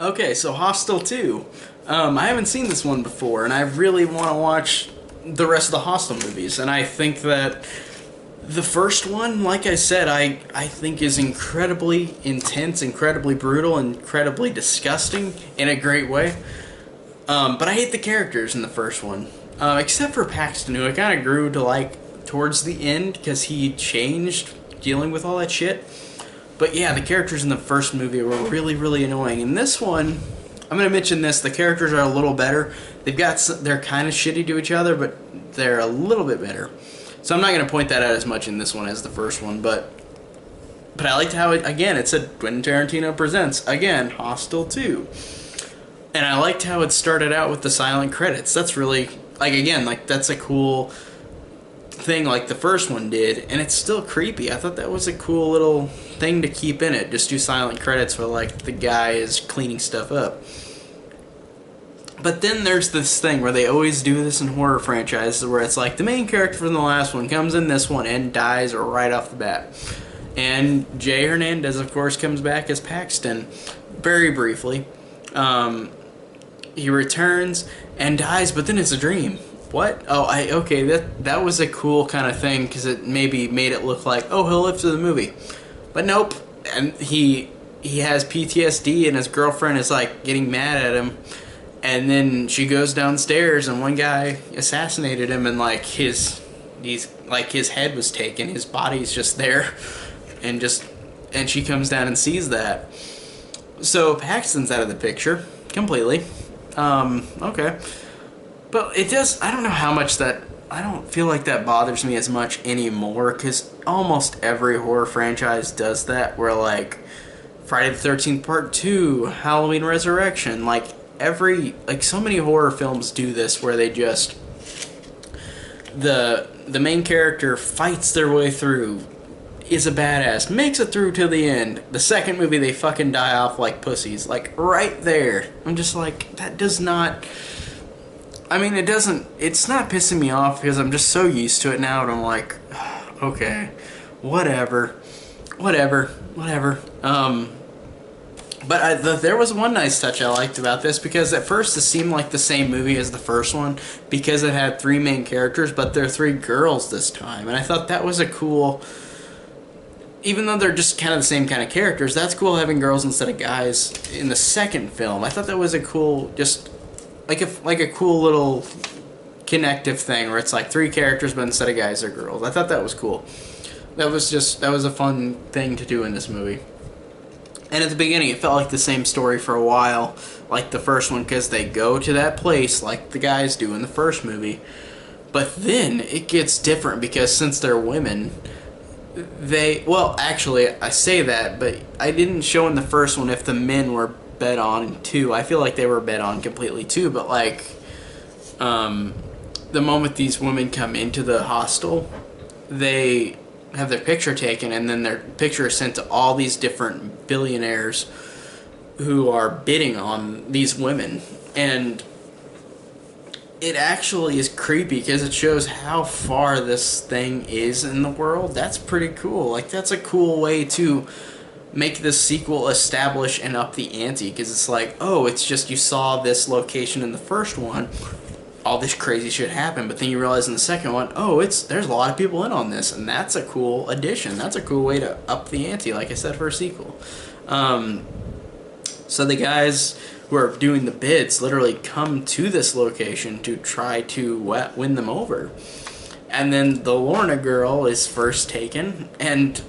Okay, so Hostel 2. I haven't seen this one before, and I really want to watch the rest of the Hostel movies. And I think that the first one, like I said, I think is incredibly intense, incredibly brutal, incredibly disgusting in a great way. But I hate the characters in the first one. Except for Paxton, who I kind of grew to like towards the end because he changed dealing with all that shit. But yeah, the characters in the first movie were really, really annoying. In this one, I'm going to mention this, the characters are a little better. They're kind of shitty to each other, but they're a little bit better. So I'm not going to point that out as much in this one as the first one, but I liked how it said Quentin Tarantino presents, again, Hostel 2. And I liked how it started out with the silent credits. That's really, that's a cool thing like the first one did, and it's still creepy. I thought that was a cool little thing to keep in it. Just do silent credits where like the guy is cleaning stuff up. But then there's this thing where they always do this in horror franchises where it's like the main character from the last one comes in this one and dies right off the bat. And Jay Hernandez, of course, comes back as Paxton very briefly. He returns and dies, but then it's a dream. What? Oh, okay, that was a cool kind of thing because it maybe made it look like, oh, he'll live through the movie. But nope. And he has PTSD and his girlfriend is like getting mad at him. And then she goes downstairs and one guy assassinated him and like his head was taken, his body's just there and she comes down and sees that. So Paxton's out of the picture completely. Okay. But I don't know how much that, I don't feel like that bothers me as much anymore, because almost every horror franchise does that, where like Friday the 13th Part 2, Halloween Resurrection, so many horror films do this, where they just, the main character fights their way through, is a badass, makes it through to the end. The second movie, they fucking die off like pussies, like right there. I'm just like, that does not... I mean, it's not pissing me off because I'm just so used to it now, and I'm like, okay, whatever. But there was one nice touch I liked about this, because at first it seemed like the same movie as the first one, because it had three main characters, but they're three girls this time, and I thought that was a cool... Even though they're just kind of the same kind of characters, that's cool having girls instead of guys in the second film. I thought that was a cool, just... Like a cool little connective thing where it's like three characters, but instead of guys, they're girls. I thought that was cool. That was a fun thing to do in this movie. And at the beginning, it felt like the same story for a while, like the first one, because they go to that place like the guys do in the first movie. But then it gets different, because since they're women, actually, I say that, but I didn't show in the first one if the men were bet on too. I feel like they were bet on completely too, but like the moment these women come into the hostel, they have their picture taken, and then their picture is sent to all these different billionaires who are bidding on these women. And it actually is creepy because it shows how far this thing is in the world. That's pretty cool. Like, that's a cool way to make this sequel establish and up the ante, because it's like, oh, it's just you saw this location in the first one, all this crazy shit happened, but then you realize in the second one, oh, there's a lot of people in on this, and that's a cool addition. That's a cool way to up the ante, like I said, for a sequel. So the guys who are doing the bids literally come to this location to try to win them over. And then the Lorna girl is first taken, and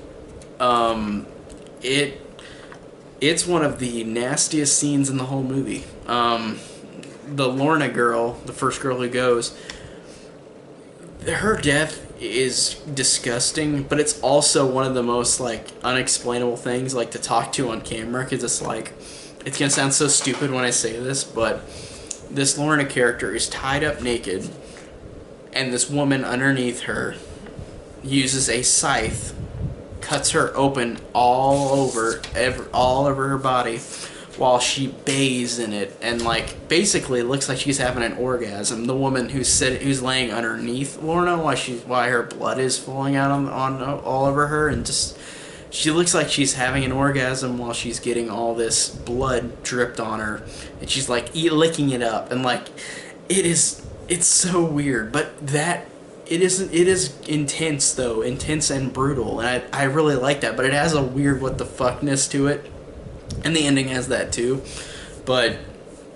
it's one of the nastiest scenes in the whole movie. The Lorna girl, the first girl who goes, her death is disgusting, but it's also one of the most like unexplainable things like to talk to on camera, because it's like, it's gonna sound so stupid when I say this, but this Lorna character is tied up naked, and this woman underneath her uses a scythe, cuts her open all over her body while she bathes in it, and like basically looks like she's having an orgasm. The woman who's laying underneath Lorna, why her blood is flowing out on all over her, and just she looks like she's having an orgasm while she's getting all this blood dripped on her, and she's like licking it up, and like it's so weird, but that it is intense though, intense and brutal, and I really like that, but it has a weird what the fuckness to it, and the ending has that too, but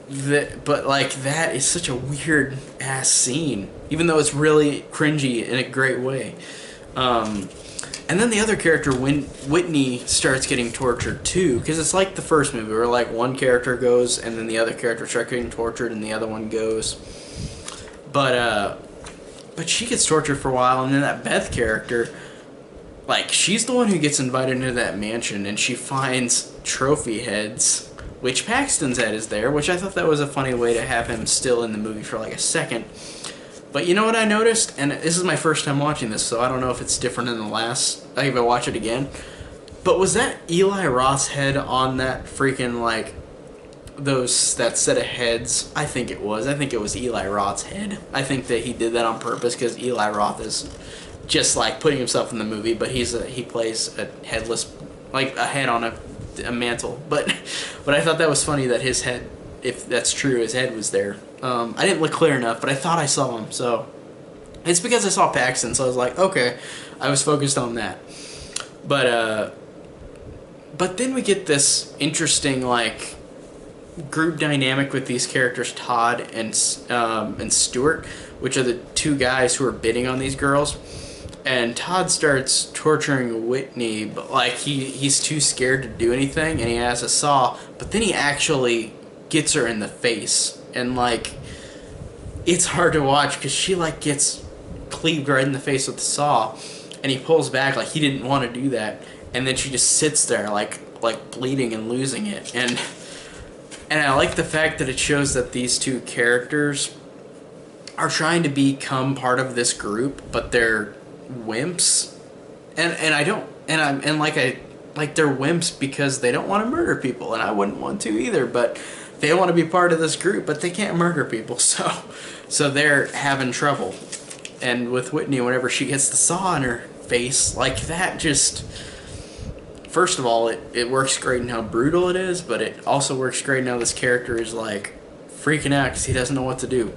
like that is such a weird ass scene, even though it's really cringy in a great way. And then the other character, when Whitney starts getting tortured too, because it's like the first movie where like one character goes and then the other character starts getting tortured and the other one goes. But she gets tortured for a while, and then that Beth character, like she's the one who gets invited into that mansion, and she finds trophy heads, which Paxton's head is there, which I thought that was a funny way to have him still in the movie for like a second. But you know what I noticed? And this is my first time watching this, so I don't know if it's different than the last. I even watch it again. But was that Eli Roth's head on that freaking, like, that set of heads? I think it was. I think it was Eli Roth's head. I think that he did that on purpose because Eli Roth is just, like, putting himself in the movie, but he plays a headless, like, a head on a mantle. But I thought that was funny that his head, if that's true, his head was there. I didn't look clear enough, but I thought I saw him, so it's because I saw Paxton, so I was like, okay, I was focused on that. But then we get this interesting, like, group dynamic with these characters, Todd and Stuart, which are the two guys who are bidding on these girls. And Todd starts torturing Whitney, but like he's too scared to do anything, and he has a saw, but then he actually gets her in the face, and like it's hard to watch because she like gets cleaved right in the face with the saw, and he pulls back like he didn't want to do that, and then she just sits there like bleeding and losing it, and I like the fact that it shows that these two characters are trying to become part of this group, but they're wimps, and they're wimps because they don't want to murder people, and I wouldn't want to either, but they want to be part of this group, but they can't murder people, so they're having trouble. And with Whitney, whenever she gets the saw in her face, like that just, first of all, it works great in how brutal it is, but it also works great in how this character is like freaking out because he doesn't know what to do.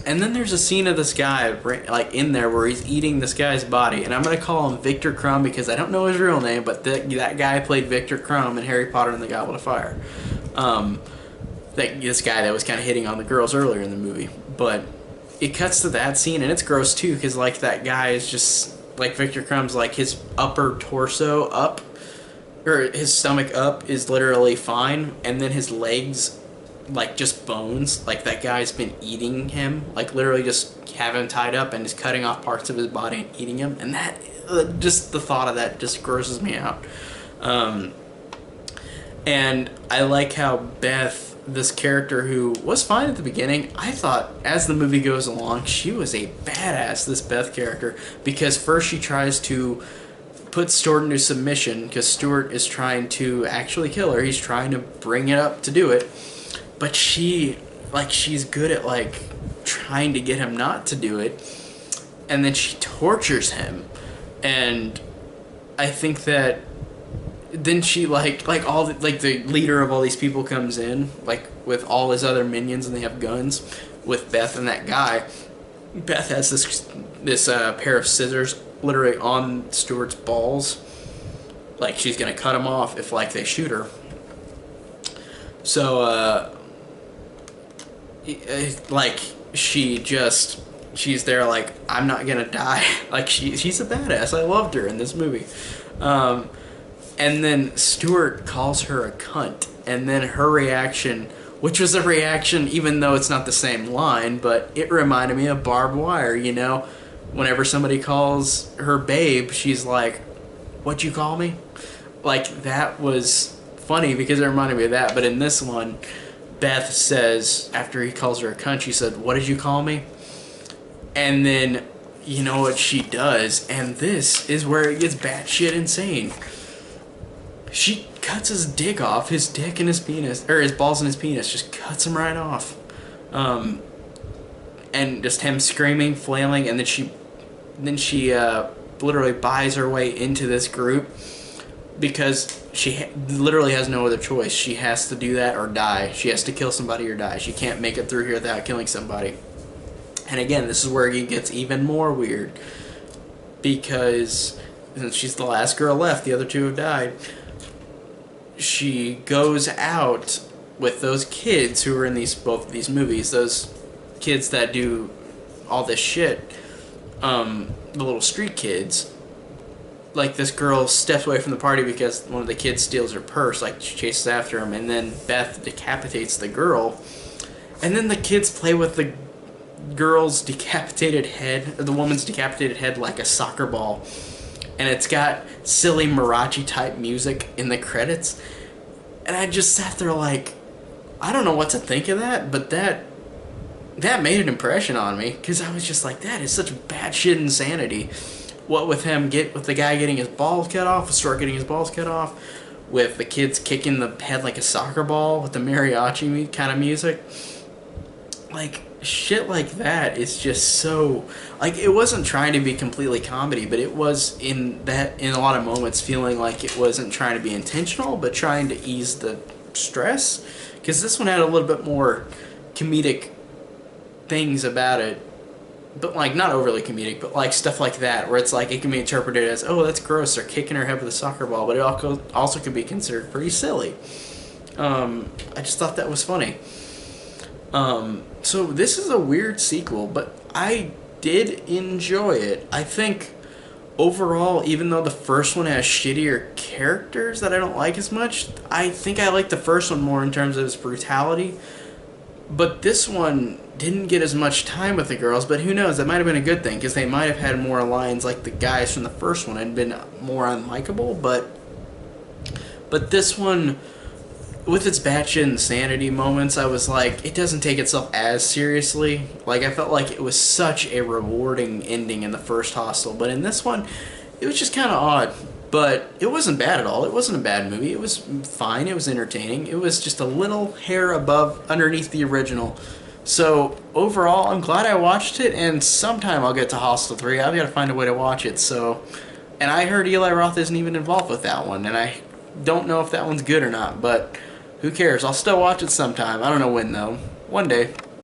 And then there's a scene of this guy like in there where he's eating this guy's body, and I'm gonna call him Victor Crumb because I don't know his real name, but that guy played Victor Crumb in Harry Potter and the Goblet of Fire. This guy that was kind of hitting on the girls earlier in the movie, but it cuts to that scene, and it's gross too because like that guy is just like Victor Crumb's, like his upper torso up, or his stomach up is literally fine, and then his legs, like just bones, like that guy's been eating him, like literally just have him tied up and is cutting off parts of his body and eating him, and that just the thought of that just grosses me out. And I like how Beth, this character who was fine at the beginning, I thought as the movie goes along she was a badass, this Beth character, because first she tries to put Stuart into submission because Stuart is trying to actually kill her, he's trying to bring it up to do it. But she's good at, like, trying to get him not to do it. And then she tortures him. And I think that then she, the leader of all these people comes in, like, with all his other minions, and they have guns, with Beth and that guy. Beth has this pair of scissors literally on Stuart's balls. Like, she's gonna cut him off if, like, they shoot her. So, like, she's there like, I'm not gonna die. Like, she's a badass. I loved her in this movie. And then Stuart calls her a cunt, and then her reaction, which was a reaction even though it's not the same line, but it reminded me of Barbed Wire, you know? Whenever somebody calls her babe, she's like, what'd you call me? Like, that was funny because it reminded me of that, but in this one, Beth says, after he calls her a cunt, she said, what did you call me? And then, you know what she does, and this is where it gets batshit insane. She cuts his dick off, his dick and his penis, or his balls and his penis, just cuts him right off. And just him screaming, flailing, and then she literally buys her way into this group because she literally has no other choice. She has to do that or die. She has to kill somebody or die. She can't make it through here without killing somebody. And again, this is where it gets even more weird, because since she's the last girl left, the other two have died, she goes out with those kids who are in both of these movies, those kids that do all this shit, the little street kids. Like, this girl steps away from the party because one of the kids steals her purse, like, she chases after him, and then Beth decapitates the girl, and then the kids play with the girl's decapitated head, or the woman's decapitated head, like a soccer ball, and it's got silly Marachi type music in the credits, and I just sat there like, I don't know what to think of that, but that made an impression on me, because I was just like, that is such batshit insanity. What with the guy getting his balls cut off, with Stork getting his balls cut off, with the kids kicking the head like a soccer ball, with the mariachi kind of music, like, shit like that is just so, like, it wasn't trying to be completely comedy, but it was in a lot of moments feeling like it wasn't trying to be intentional, but trying to ease the stress, because this one had a little bit more comedic things about it, but, like, not overly comedic, but, like, stuff like that, where it's like, it can be interpreted as, oh, that's gross, they're kicking her head with a soccer ball, but it also could be considered pretty silly. I just thought that was funny. So this is a weird sequel, but I did enjoy it. I think overall, even though the first one has shittier characters that I don't like as much, I think I like the first one more in terms of its brutality. But this one didn't get as much time with the girls, but who knows, that might have been a good thing, because they might have had more lines like the guys from the first one and been more unlikable, but this one, with its batshit insanity moments, I was like, it doesn't take itself as seriously. Like, I felt like it was such a rewarding ending in the first Hostel, but in this one, it was just kind of odd. But it wasn't bad at all. It wasn't a bad movie. It was fine. It was entertaining. It was just a little hair underneath the original. So, overall, I'm glad I watched it, and sometime I'll get to Hostel 3. I've got to find a way to watch it, so... And I heard Eli Roth isn't even involved with that one, and I don't know if that one's good or not, but who cares? I'll still watch it sometime. I don't know when, though. One day.